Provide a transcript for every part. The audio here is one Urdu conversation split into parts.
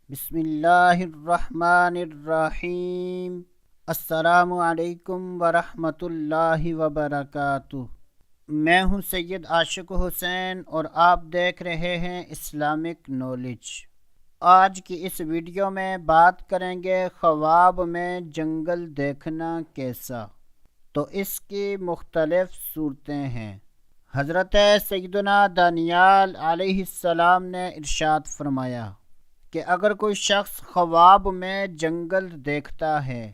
بسم اللہ الرحمن الرحیم۔ السلام علیکم ورحمۃ اللہ وبرکاتہ۔ میں ہوں سید عاشق حسین اور آپ دیکھ رہے ہیں اسلامک نالج۔ آج کی اس ویڈیو میں بات کریں گے خواب میں جنگل دیکھنا کیسا۔ تو اس کی مختلف صورتیں ہیں۔ حضرت سیدنا دانیال علیہ السلام نے ارشاد فرمایا کہ اگر کوئی شخص خواب میں جنگل دیکھتا ہے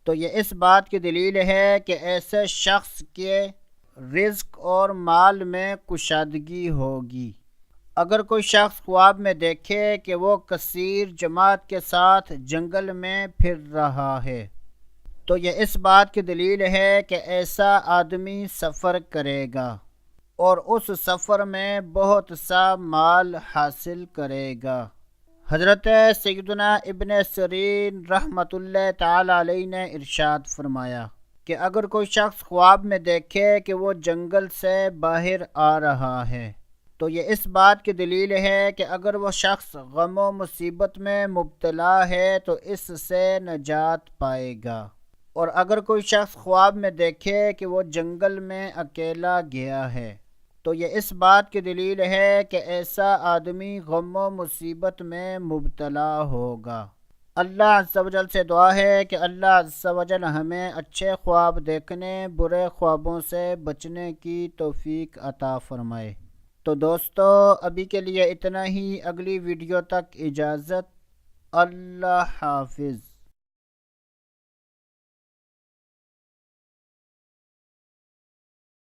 تو یہ اس بات کی دلیل ہے کہ ایسے شخص کے رزق اور مال میں کشادگی ہوگی۔ اگر کوئی شخص خواب میں دیکھے کہ وہ کثیر جماعت کے ساتھ جنگل میں پھر رہا ہے تو یہ اس بات کی دلیل ہے کہ ایسا آدمی سفر کرے گا اور اس سفر میں بہت سا مال حاصل کرے گا۔ حضرت سیدنا ابن سیرین رحمۃ اللہ تعالی علیہ نے ارشاد فرمایا کہ اگر کوئی شخص خواب میں دیکھے کہ وہ جنگل سے باہر آ رہا ہے تو یہ اس بات کی دلیل ہے کہ اگر وہ شخص غم و مصیبت میں مبتلا ہے تو اس سے نجات پائے گا، اور اگر کوئی شخص خواب میں دیکھے کہ وہ جنگل میں اکیلا گیا ہے تو یہ اس بات کی دلیل ہے کہ ایسا آدمی غم و مصیبت میں مبتلا ہوگا۔ اللہ عز و جل سے دعا ہے کہ اللہ عز و جل ہمیں اچھے خواب دیکھنے، برے خوابوں سے بچنے کی توفیق عطا فرمائے۔ تو دوستو ابھی کے لیے اتنا ہی، اگلی ویڈیو تک اجازت۔ اللہ حافظ۔